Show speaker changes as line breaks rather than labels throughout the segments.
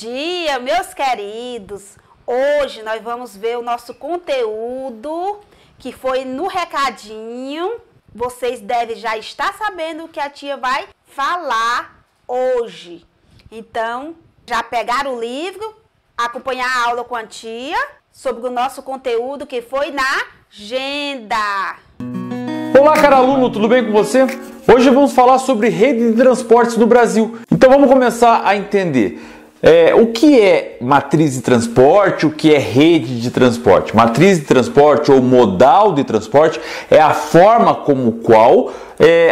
dia, meus queridos! Hoje nós vamos ver o nosso conteúdo que foi no recadinho. Vocês devem já estar sabendo o que a tia vai falar hoje. Então, já pegaram o livro, acompanhar a aula com a tia sobre o nosso conteúdo que foi na agenda.
Olá, caro aluno, tudo bem com você? Hoje vamos falar sobre rede de transportes no Brasil. Então vamos começar a entender o que é matriz de transporte, o que é rede de transporte. Matriz de transporte ou modal de transporte é a forma como qual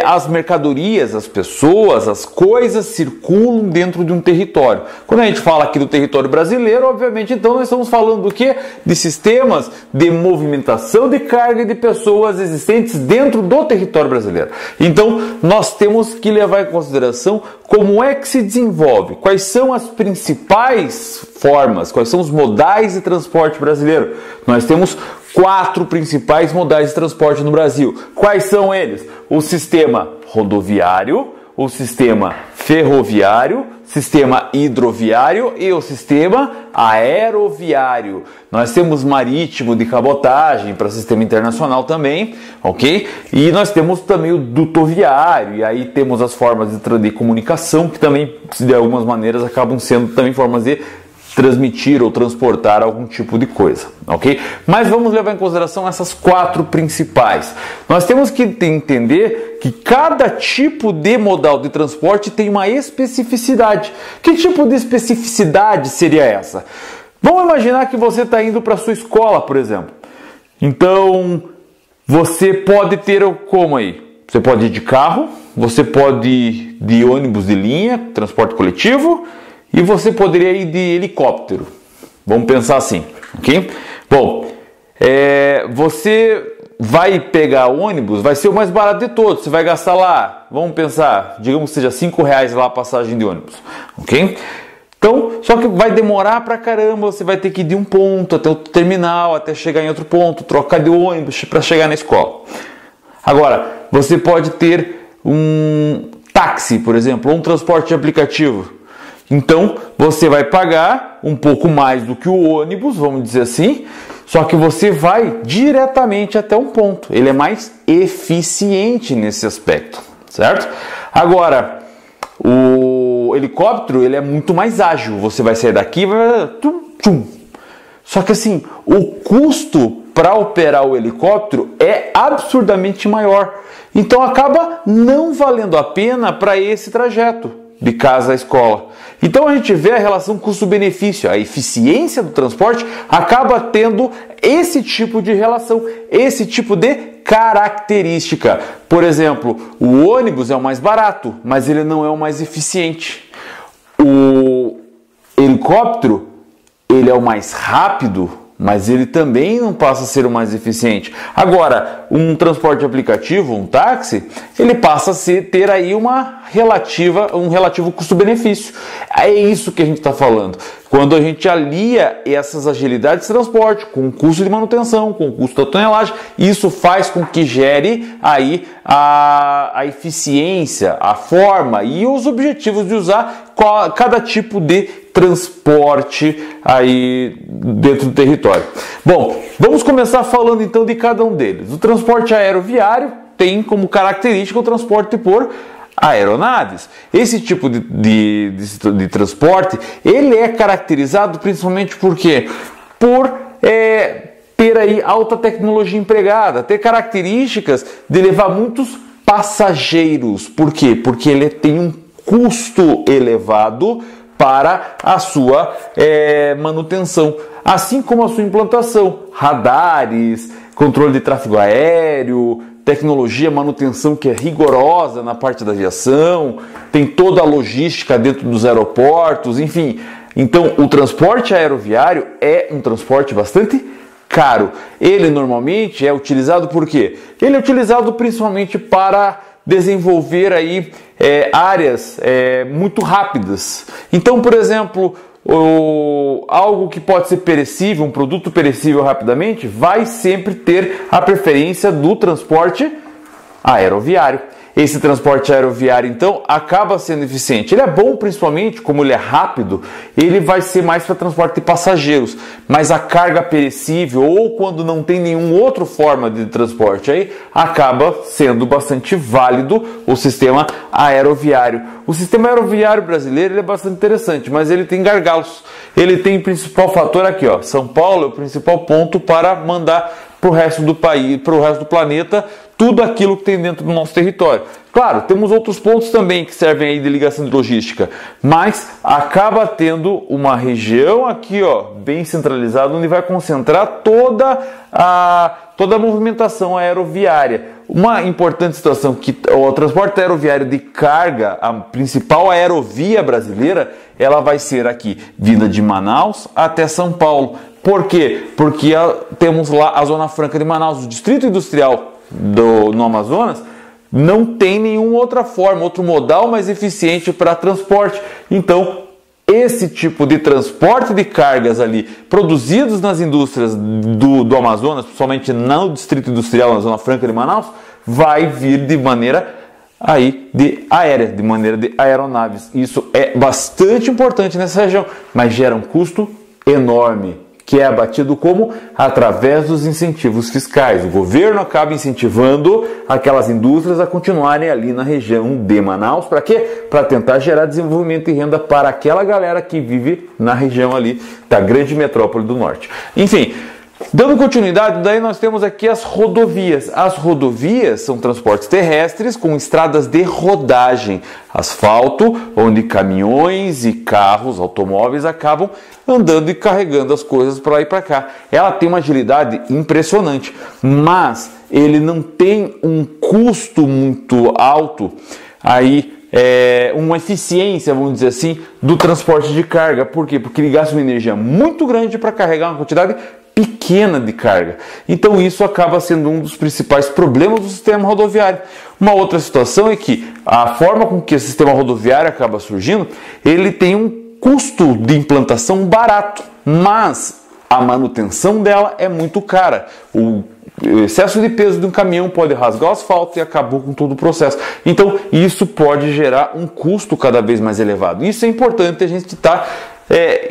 as mercadorias, as pessoas, as coisas circulam dentro de um território. Quando a gente fala aqui do território brasileiro, obviamente, então nós estamos falando do quê? De sistemas de movimentação de carga e de pessoas existentes dentro do território brasileiro. Então, nós temos que levar em consideração como é que se desenvolve, quais são as principais formas, quais são os modais de transporte brasileiro. Nós temos 4 principais modais de transporte no Brasil. Quais são eles? O sistema rodoviário, o sistema ferroviário, sistema hidroviário e o sistema aeroviário. Nós temos marítimo de cabotagem para sistema internacional também, ok? E nós temos também o dutoviário, e aí temos as formas de comunicação que também, de algumas maneiras, acabam sendo também formas de transmitir ou transportar algum tipo de coisa, ok? Mas vamos levar em consideração essas 4 principais. Nós temos que entender que cada tipo de modal de transporte tem uma especificidade. Que tipo de especificidade seria essa? Vamos imaginar que você está indo para a sua escola, por exemplo. Então, você pode ter como aí? Você pode ir de carro, você pode ir de ônibus de linha, transporte coletivo, e você poderia ir de helicóptero. Vamos pensar assim, ok? Bom, você vai pegar ônibus, vai ser o mais barato de todos. Você vai gastar lá, vamos pensar, digamos que seja R$5 lá a passagem de ônibus, ok? Então, só que vai demorar pra caramba, você vai ter que ir de um ponto até outro terminal, até chegar em outro ponto, trocar de ônibus para chegar na escola. Agora, você pode ter um táxi, por exemplo, ou um transporte de aplicativo. Então, você vai pagar um pouco mais do que o ônibus, vamos dizer assim, só que você vai diretamente até um ponto. Ele é mais eficiente nesse aspecto, certo? Agora, o helicóptero, ele é muito mais ágil. Você vai sair daqui e vai... Tum, tum. Só que assim, o custo para operar o helicóptero é absurdamente maior. Então, acaba não valendo a pena para esse trajeto de casa à escola. Então a gente vê a relação custo-benefício, a eficiência do transporte acaba tendo esse tipo de relação, esse tipo de característica. Por exemplo, o ônibus é o mais barato, mas ele não é o mais eficiente. O helicóptero, ele é o mais rápido, mas ele também não passa a ser o mais eficiente. Agora, um transporte aplicativo, um táxi, ele passa a ter aí um relativo custo-benefício. É isso que a gente está falando. Quando a gente alia essas agilidades de transporte com o custo de manutenção, com o custo da tonelagem, isso faz com que gere aí a eficiência, a forma e os objetivos de usar cada tipo de transporte aí dentro do território. Bom, vamos começar falando então de cada um deles. O transporte aeroviário tem como característica o transporte por aeronaves. Esse tipo de transporte, ele é caracterizado principalmente por quê? Por ter aí alta tecnologia empregada, ter características de levar muitos passageiros. Por quê? Porque ele tem um custo elevado para a sua manutenção, assim como a sua implantação, radares, controle de tráfego aéreo, tecnologia, manutenção que é rigorosa na parte da aviação, tem toda a logística dentro dos aeroportos, enfim. Então, o transporte aeroviário é um transporte bastante caro. Ele normalmente é utilizado por quê? Ele é utilizado principalmente para desenvolver aí áreas muito rápidas. Então, por exemplo, algo que pode ser perecível, um produto perecível rapidamente, vai sempre ter a preferência do transporte aeroviário. esse transporte aeroviário, então, acaba sendo eficiente. Ele é bom, principalmente, como ele é rápido, ele vai ser mais para transporte de passageiros, mas a carga perecível, ou quando não tem nenhuma outra forma de transporte, aí acaba sendo bastante válido o sistema aeroviário. O sistema aeroviário brasileiro ele é bastante interessante, mas ele tem gargalos. Ele tem principal fator aqui, ó, São Paulo é o principal ponto para mandar para o resto do país, para o resto do planeta, tudo aquilo que tem dentro do nosso território. Claro, temos outros pontos também que servem aí de ligação de logística, mas acaba tendo uma região aqui, ó, bem centralizada, onde vai concentrar toda a movimentação aeroviária. Uma importante situação que o transporte aeroviário de carga, a principal aerovia brasileira, ela vai ser aqui, vinda de Manaus até São Paulo. Por quê? Porque temos lá a Zona Franca de Manaus, o Distrito Industrial no Amazonas, não tem nenhuma outra forma, outro modal mais eficiente para transporte. Então, esse tipo de transporte de cargas ali, produzidos nas indústrias do Amazonas, principalmente no Distrito Industrial, na Zona Franca de Manaus, vai vir de maneira aérea, de maneira de aeronaves. Isso é bastante importante nessa região, mas gera um custo enorme, que é abatido como? Através dos incentivos fiscais. O governo acaba incentivando aquelas indústrias a continuarem ali na região de Manaus. Para quê? Para tentar gerar desenvolvimento e renda para aquela galera que vive na região ali da grande metrópole do norte. Enfim, dando continuidade, daí nós temos aqui as rodovias. As rodovias são transportes terrestres com estradas de rodagem, asfalto, onde caminhões e carros, automóveis acabam andando e carregando as coisas para lá e para cá. Ela tem uma agilidade impressionante, mas ele não tem um custo muito alto, uma eficiência, vamos dizer assim, do transporte de carga. Por quê? Porque ele gasta uma energia muito grande para carregar uma quantidade pequena de carga. Então isso acaba sendo um dos principais problemas do sistema rodoviário. Uma outra situação é que a forma com que o sistema rodoviário acaba surgindo, ele tem um custo de implantação barato, mas a manutenção dela é muito cara. O excesso de peso de um caminhão pode rasgar o asfalto e acabou com todo o processo. Então isso pode gerar um custo cada vez mais elevado. Isso é importante a gente estar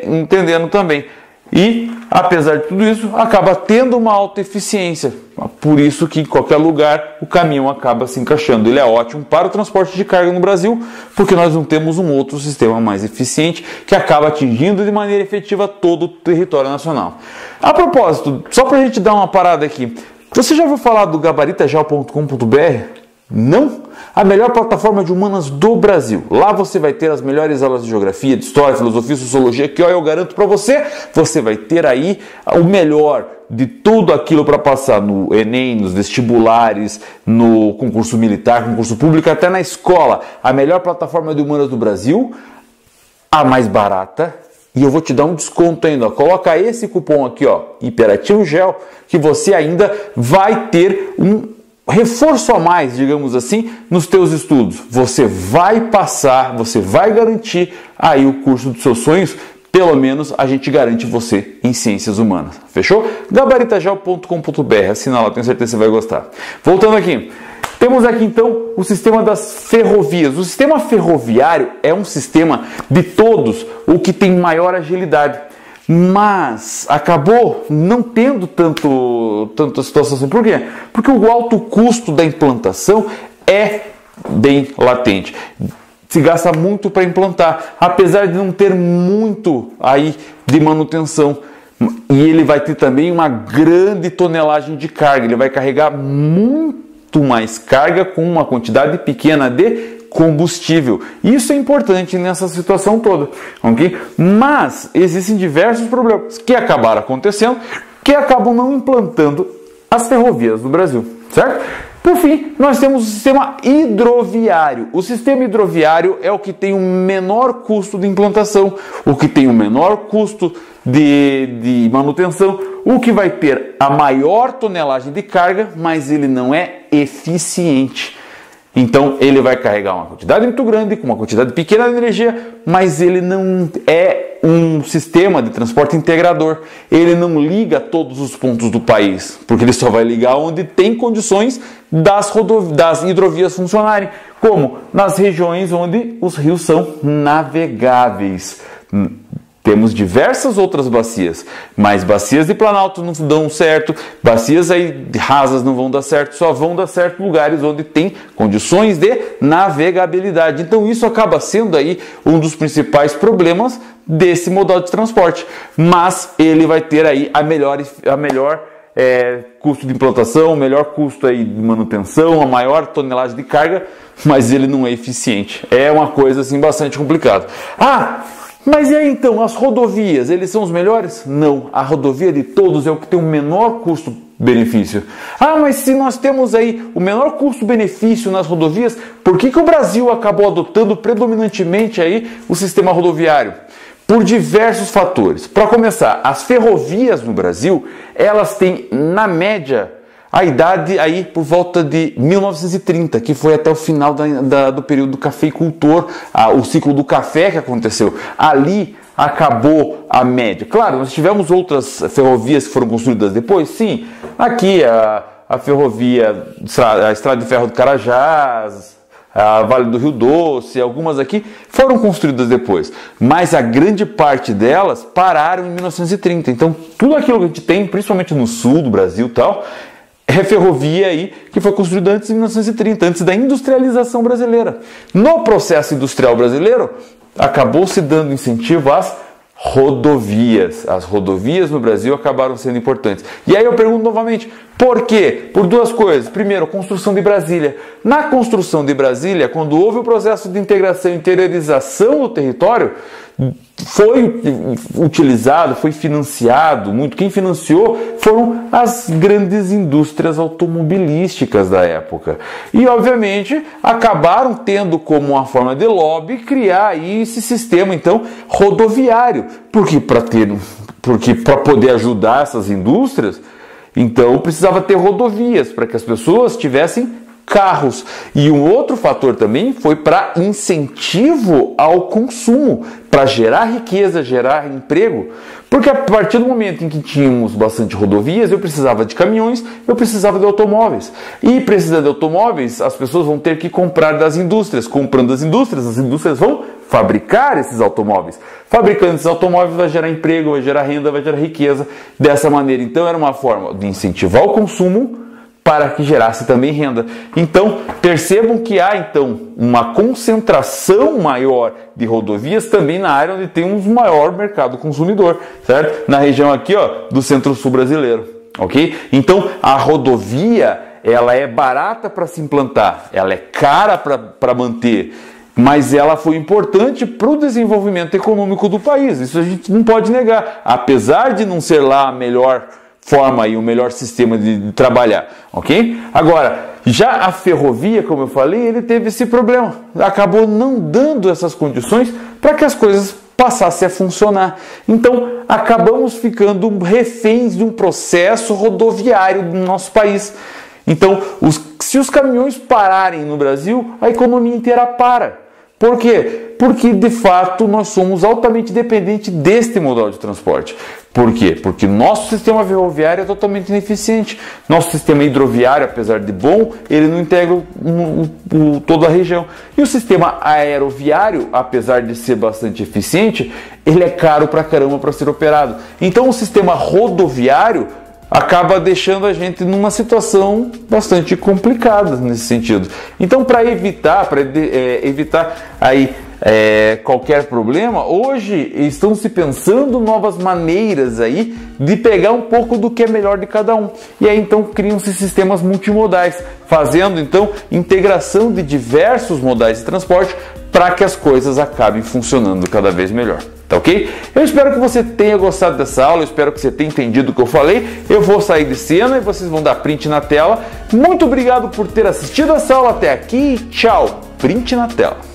entendendo também. E, apesar de tudo isso, acaba tendo uma alta eficiência. Por isso que em qualquer lugar o caminhão acaba se encaixando. Ele é ótimo para o transporte de carga no Brasil, porque nós não temos um outro sistema mais eficiente que acaba atingindo de maneira efetiva todo o território nacional. A propósito, só para a gente dar uma parada aqui, você já ouviu falar do gabaritajal.com.br? Não? A melhor plataforma de humanas do Brasil. Lá você vai ter as melhores aulas de geografia, de história, filosofia, sociologia, que eu garanto para você, você vai ter aí o melhor de tudo aquilo para passar no Enem, nos vestibulares, no concurso militar, concurso público, até na escola. A melhor plataforma de humanas do Brasil, a mais barata, e eu vou te dar um desconto ainda. Coloca esse cupom aqui, ó, Hiperativo Gel, que você ainda vai ter um reforço a mais, digamos assim, nos teus estudos. Você vai passar, você vai garantir aí o curso dos seus sonhos, pelo menos a gente garante você em ciências humanas. Fechou? gabaritajal.com.br, assina lá, tenho certeza que você vai gostar. Voltando aqui, temos aqui então o sistema das ferrovias. O sistema ferroviário é um sistema de todos o que tem maior agilidade, mas acabou não tendo tanta situação assim. Por quê? Porque o alto custo da implantação é bem latente. Se gasta muito para implantar, apesar de não ter muito aí de manutenção. E ele vai ter também uma grande tonelagem de carga. Ele vai carregar muito mais carga com uma quantidade pequena de combustível. Isso é importante nessa situação toda, ok? Mas existem diversos problemas que acabaram acontecendo, que acabam não implantando as ferrovias no Brasil, certo? Por fim, nós temos o sistema hidroviário. O sistema hidroviário é o que tem o menor custo de implantação, o que tem o menor custo de manutenção, o que vai ter a maior tonelagem de carga, mas ele não é eficiente. Então ele vai carregar uma quantidade muito grande, com uma quantidade pequena de energia, mas ele não é um sistema de transporte integrador. Ele não liga todos os pontos do país, porque ele só vai ligar onde tem condições das hidrovias funcionarem, como nas regiões onde os rios são navegáveis. Temos diversas outras bacias, mas bacias de Planalto não dão certo, bacias aí rasas não vão dar certo, só vão dar certo lugares onde tem condições de navegabilidade. Então isso acaba sendo aí um dos principais problemas desse modal de transporte, mas ele vai ter aí a melhor custo de implantação, o melhor custo aí de manutenção, a maior tonelagem de carga, mas ele não é eficiente. É uma coisa assim bastante complicada. Mas e aí então, as rodovias, eles são os melhores? Não, a rodovia de todos é o que tem o menor custo-benefício. Mas se nós temos aí o menor custo-benefício nas rodovias, por que o Brasil acabou adotando predominantemente aí o sistema rodoviário? Por diversos fatores. Para começar, as ferrovias no Brasil, elas têm, na média, a idade aí por volta de 1930, que foi até o final do período cafeicultor, o ciclo do café que aconteceu. Ali acabou a média. Claro, nós tivemos outras ferrovias que foram construídas depois, sim. Aqui a ferrovia, a Estrada de Ferro do Carajás, a Vale do Rio Doce, algumas aqui foram construídas depois, mas a grande parte delas pararam em 1930. Então, tudo aquilo que a gente tem, principalmente no sul do Brasil e tal, é ferrovia aí que foi construída antes de 1930, antes da industrialização brasileira. No processo industrial brasileiro, acabou se dando incentivo às rodovias. As rodovias no Brasil acabaram sendo importantes. E aí eu pergunto novamente, por quê? Por duas coisas. Primeiro, a construção de Brasília. Na construção de Brasília, quando houve o processo de integração e interiorização do território, foi utilizado, foi financiado muito. Quem financiou foram as grandes indústrias automobilísticas da época. E, obviamente, acabaram tendo como uma forma de lobby criar aí esse sistema, então, rodoviário. Porque para poder ajudar essas indústrias, então precisava ter rodovias para que as pessoas tivessem carros. E um outro fator também foi para incentivo ao consumo, para gerar riqueza, gerar emprego. Porque a partir do momento em que tínhamos bastante rodovias, eu precisava de caminhões, eu precisava de automóveis. E precisando de automóveis, as pessoas vão ter que comprar das indústrias. Comprando das indústrias, as indústrias vão fabricar esses automóveis. Fabricando esses automóveis vai gerar emprego, vai gerar renda, vai gerar riqueza. Dessa maneira, então, era uma forma de incentivar o consumo para que gerasse também renda. Então, percebam que há então uma concentração maior de rodovias também na área onde temos um maior mercado consumidor, certo? Na região aqui, do centro-sul brasileiro, ok? Então, a rodovia, ela é barata para se implantar, ela é cara para manter, mas ela foi importante para o desenvolvimento econômico do país. Isso a gente não pode negar, apesar de não ser lá a melhor forma e o melhor sistema de trabalhar, ok? Agora, já a ferrovia, como eu falei, ele teve esse problema. Acabou não dando essas condições para que as coisas passassem a funcionar. Então, acabamos ficando reféns de um processo rodoviário no nosso país. Então, se os caminhões pararem no Brasil, a economia inteira para. Por quê? Porque, de fato, nós somos altamente dependentes deste modal de transporte. Por quê? Porque nosso sistema ferroviário é totalmente ineficiente. Nosso sistema hidroviário, apesar de bom, ele não integra toda a região. E o sistema aeroviário, apesar de ser bastante eficiente, ele é caro pra caramba para ser operado. Então, o sistema rodoviário acaba deixando a gente numa situação bastante complicada nesse sentido. Então, para evitar aí qualquer problema, hoje estão se pensando novas maneiras aí de pegar um pouco do que é melhor de cada um. E aí então criam-se sistemas multimodais, fazendo então integração de diversos modais de transporte para que as coisas acabem funcionando cada vez melhor. Tá ok? Eu espero que você tenha gostado dessa aula, eu espero que você tenha entendido o que eu falei. Eu vou sair de cena e vocês vão dar print na tela. Muito obrigado por ter assistido essa aula até aqui. Tchau! Print na tela.